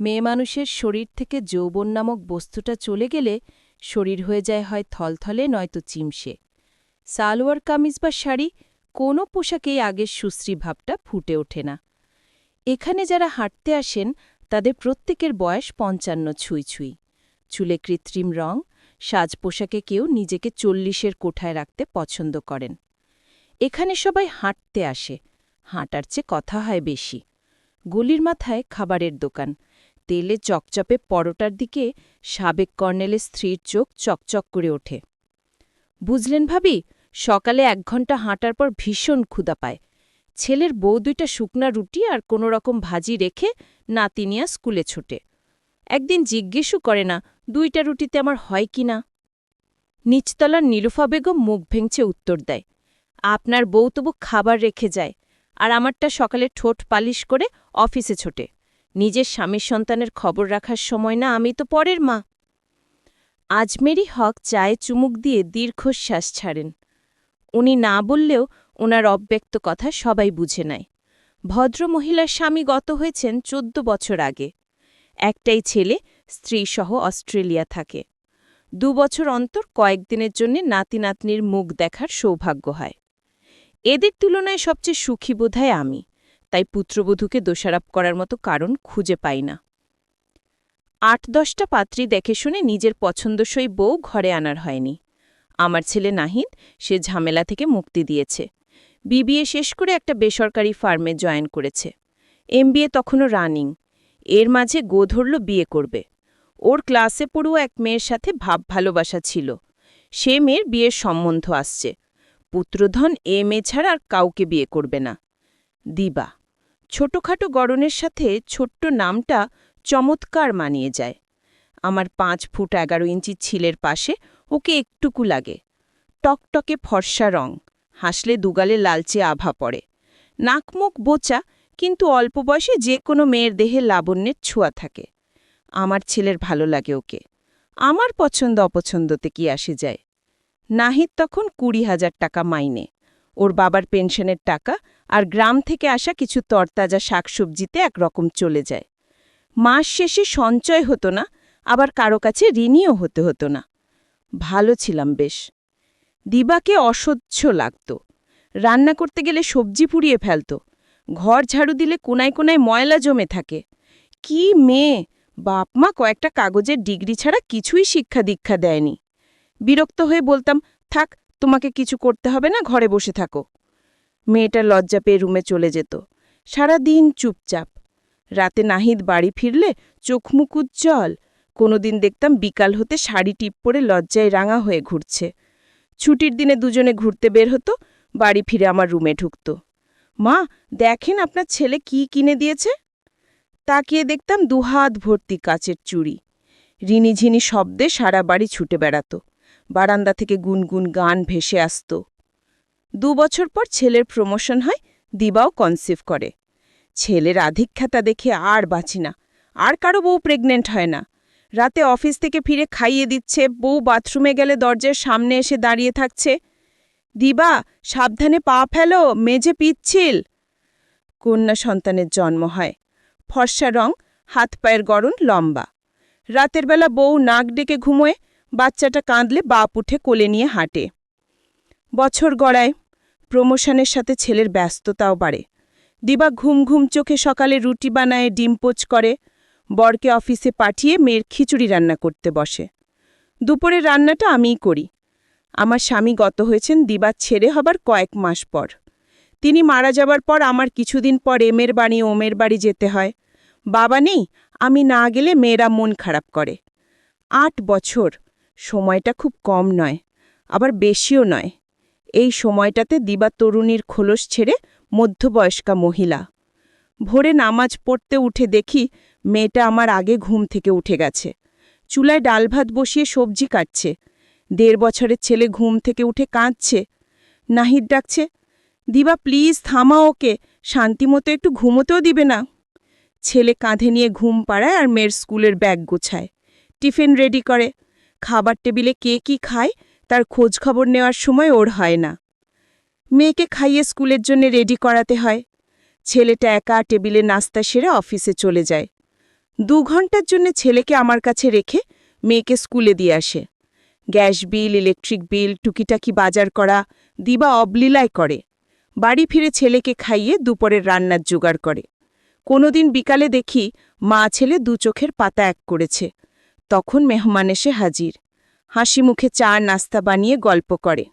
মেয়ে মানুষের শরীর থেকে যৌবন নামক বস্তুটা চলে গেলে শরীর হয়ে যায় হয় থলথলে নয়তো চিমসে। সালোয়ার কামিজ বা শাড়ি কোনো পোশাকেই আগের সুশ্রী ভাবটা ফুটে ওঠে না। এখানে যারা হাঁটতে আসেন তাদের প্রত্যেকের বয়স ৫৫ ছুঁই ছুঁই। চুলে কৃত্রিম রং, সাজ পোশাকে কেউ নিজেকে ৪০-এর কোঠায় রাখতে পছন্দ করেন। এখানে সবাই হাঁটতে আসে, হাঁটার চেয়ে কথা হয় বেশি। গলির মাথায় খাবারের দোকান, তেলে চকচপে পরোটার দিকে সাবেক কর্নেলের স্ত্রীর চোখ চকচক করে ওঠে। বুঝলেন ভাবি, সকালে ১ ঘণ্টা হাঁটার পর ভীষণ ক্ষুধা পায়। ছেলের বউ ২টা শুকনা রুটি আর কোনো রকম ভাজি রেখে নাতি নিয়া স্কুলে ছোটে। একদিন জিজ্ঞেসও করে না ২টা রুটিতে আমার হয় কি না। নিচতলার নীলুফা বেগম মুখ ভেঙচে উত্তর দেয়, আপনার বউ তবু খাবার রেখে যায়, আর আমারটা সকালে ঠোঁট পালিশ করে অফিসে ছোটে। নিজের স্বামীর সন্তানের খবর রাখার সময় না, আমি তো পরের মা। আজমেরি হক চায়ে চুমুক দিয়ে দীর্ঘশ্বাস ছাড়েন। উনি না বললেও ওনার অব্যক্ত কথা সবাই বুঝে নেয়। ভদ্রমহিলার স্বামী গত হয়েছেন ১৪ বছর আগে। একটাই ছেলে, স্ত্রীসহ অস্ট্রেলিয়া থাকে। ২ বছর অন্তর কয়েকদিনের জন্য নাতি নাতনির মুখ দেখার সৌভাগ্য হয়। এদের তুলনায় সবচেয়ে সুখী বোধহয় আমি, তাই পুত্রবধূকে দোষারোপ করার মতো কারণ খুঁজে পাই না। ৮-১০টা পাত্রী দেখে শুনে নিজের পছন্দসই বউ ঘরে আনার হয়নি। আমার ছেলে নাহিদ সে ঝামেলা থেকে মুক্তি দিয়েছে। বিবিএ শেষ করে একটা বেসরকারি ফার্মে জয়েন করেছে। এমবিএ তখনও রানিং। এর মাঝে গো ধরল বিয়ে করবে। ওর ক্লাসে পড়ুয়া এক মেয়ের সাথে ভাব ভালোবাসা ছিল। সে মেয়ের বিয়ের সম্বন্ধ আসছে। পুত্রধন এ মেয়ে ছাড়া আর কাউকে বিয়ে করবে না। দিবা। ছোটখাটো গড়নের সাথে ছোট্ট নামটা চমৎকার মানিয়ে যায়। আমার ৫ ফুট ১১ ইঞ্চি ছিলের পাশে ওকে একটুকু লাগে। টকটকে ফর্সা রং, হাসলে দুগালে লালচে আভা পড়ে। নাকমুখ বোচা, কিন্তু অল্প বয়সে যে কোনো মেয়ের দেহে লাবণ্যের ছোঁয়া থাকে। আমার ছেলের ভালো লাগে ওকে। আমার পছন্দ অপছন্দতে কি আসে যায়। নাহিদ তখন ২০,০০০ টাকা মাইনে। ওর বাবার পেনশনের টাকা আর গ্রাম থেকে আসা কিছু তরতাজা শাকসবজিতে একরকম চলে যায়। মাস শেষে সঞ্চয় হতো না, আবার কারো কাছে ঋণীও হতো না। ভালো ছিলাম বেশ। দিবাকে অসহ্য লাগত। রান্না করতে গেলে সবজি পুড়িয়ে ফেলত। ঘর ঝাড়ু দিলে কোনায় কোনায় ময়লা জমে থাকে। কি মেয়ে! বাপমা কয়েকটা কাগজের ডিগ্রি ছাড়া কিছুই শিক্ষা দীক্ষা দেয়নি। বিরক্ত হয়ে বলতাম, থাক, তোমাকে কিছু করতে হবে না, ঘরে বসে থাকো। মেয়েটা লজ্জা পেয়ে রুমে চলে যেত। সারা দিন চুপচাপ। রাতে নাহিদ বাড়ি ফিরলে চোখমুখ উজ্জ্বল। কোনোদিন দেখতাম বিকাল হতে শাড়ি টিপ পরে লজ্জায় রাঙা হয়ে ঘুরছে। ছুটির দিনে দুজনে ঘুরতে বের হতো, বাড়ি ফিরে আমার রুমে ঢুকত। মা, দেখেন আপনার ছেলে কি কিনে দিয়েছে। তাকিয়ে দেখতাম ২ হাত ভর্তি কাচের চুড়ি। রিনিঝিনি শব্দে সারা বাড়ি ছুটে বেড়াত। বারান্দা থেকে গুনগুন গান ভেসে আসত। ২ বছর পর ছেলের প্রমোশন হয়, দিবাও কনসিভ করে। ছেলের আধিক্যতা দেখে আর বাঁচি না। আর কারো বউ প্রেগনেন্ট হয় না। রাতে অফিস থেকে ফিরে খাইয়ে দিচ্ছে, বউ বাথরুমে গেলে দরজার সামনে এসে দাঁড়িয়ে থাকছে, দিবা সাবধানে পা ফেলো, মেঝে পিচ্ছিল। কন্যা সন্তানের জন্ম হয়। ফর্সা রং, হাত পায়ের গড়ন লম্বা। রাতের বেলা বউ নাক ডেকে ঘুমোয়, বাচ্চাটা কাঁদলে বাপ উঠে কোলে নিয়ে হাঁটে। বছর গড়ায়, প্রমোশনের সাথে ছেলের ব্যস্ততাও বাড়ে। দিবা ঘুম ঘুম চোখে সকালে রুটি বানায়, ডিম পোচ করে। বরকে অফিসে পাঠিয়ে মেয়ের খিচুড়ি রান্না করতে বসে। দুপুরের রান্নাটা আমিই করি। আমার স্বামী গত হয়েছেন দিবার ছেড়ে হবার কয়েক মাস পর। তিনি মারা যাবার পর আমার কিছুদিন পর এমের বাড়ি ওমের বাড়ি যেতে হয়। বাবা নেই, আমি না গেলে মেয়েরা মন খারাপ করে। ৮ বছর, সময়টা খুব কম নয়, আবার বেশিও নয়। এই সময়টাতে দিবা তরুণীর খোলস ছেড়ে মধ্যবয়স্কা মহিলা। ভোরে নামাজ পড়তে উঠে দেখি মেয়েটা আমার আগে ঘুম থেকে উঠে গেছে। চুলায় ডাল ভাত বসিয়ে সবজি কাটছে। ১.৫ বছরের ছেলে ঘুম থেকে উঠে কাঁদছে। নাহিদ ডাকছে, দিবা প্লিজ থামাও ওকে, শান্তিমতো একটু ঘুমোতেও দিবে না। ছেলে কাঁধে নিয়ে ঘুম পাড়ায় আর মেয়ের স্কুলের ব্যাগ গোছায়, টিফিন রেডি করে। খাবার টেবিলে কে কি খায় তার খোঁজ খবর নেওয়ার সময় ওর হয় না। মেয়েকে খাইয়ে স্কুলের জন্য রেডি করাতে হয়। ছেলেটা একা টেবিলে নাস্তা সেরে অফিসে চলে যায়। 2 ঘন্টার জন্য ছেলেকে আমার কাছে রেখে মেয়েকে স্কুলে দিয়ে আসে। গ্যাস বিল, ইলেকট্রিক বিল, টুকিটাকি বাজার করা দিবা অবলীলায় করে। বাড়ি ফিরে ছেলেকে খাইয়ে দুপুরের রান্নার জোগাড় করে। কোনোদিন বিকালে দেখি মা ছেলে 2 চোখের পাতা এক করেছে। তখন মেহমান এসে হাজির, হাসি মুখে চা নাস্তা বানিয়ে গল্প করে।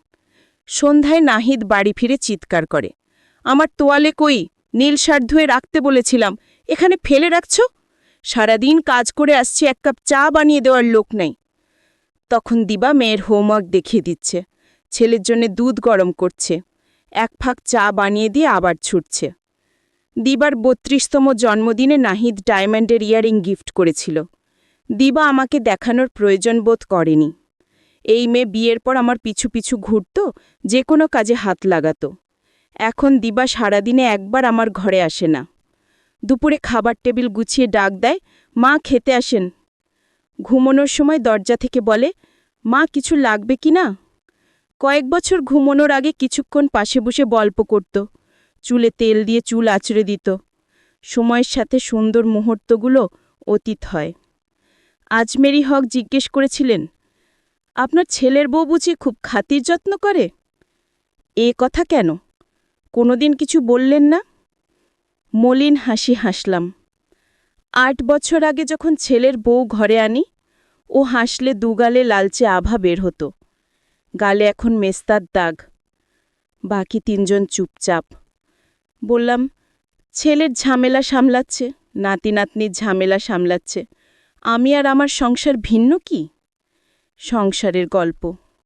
সন্ধ্যায় নাহিদ বাড়ি ফিরে চিৎকার করে, আমার তোয়ালে কই? নীল শার্ট ধুয়ে রাখতে বলেছিলাম, এখানে ফেলে রাখছ? সারাদিন কাজ করে আসছে, 1 কাপ চা বানিয়ে দেওয়ার লোক নেই। তখন দিবা মেয়ের হোমওয়ার্ক দেখিয়ে দিচ্ছে, ছেলের জন্য দুধ গরম করছে, 1 ফাঁক চা বানিয়ে দিয়ে আবার ছুটছে। দিবার 32তম জন্মদিনে নাহিদ ডায়মন্ডের ইয়ারিং গিফট করেছিল। দিবা আমাকে দেখানোর প্রয়োজন বোধ করেনি। এই মেয়ে বিয়ের পর আমার পিছু পিছু ঘুরত, যে কোনো কাজে হাত লাগাত। এখন দিবা সারাদিনে একবার আমার ঘরে আসে না। দুপুরে খাবার টেবিল গুছিয়ে ডাক দেয়, মা খেতে আসেন। ঘুমানোর সময় দরজা থেকে বলে, মা কিছু লাগবে কি না? কয়েক বছর ঘুমানোর আগে কিছুক্ষণ পাশে বসে গল্প করত, চুলে তেল দিয়ে চুল আঁচড়ে দিত। সময়ের সাথে সুন্দর মুহূর্তগুলো অতীত হয়। আজমেরি হক জিজ্ঞেস করেছিলেন, আপনার ছেলের বউ বুঝি খুব খাতির যত্ন করে? এ কথা কেন? কোনোদিন কিছু বললেন না? মলিন হাসি হাসলাম। 8 বছর আগে যখন ছেলের বউ ঘরে আনি, ও হাসলে দুগালে লালচে আভা বের হতো। গালে এখন মেস্তার দাগ। বাকি 3 জন চুপচাপ। বললাম, ছেলের ঝামেলা সামলাচ্ছে, নাতি নাতনির ঝামেলা সামলাচ্ছে, আমি আর আমার সংসার ভিন্ন কি? সংসারের গল্প।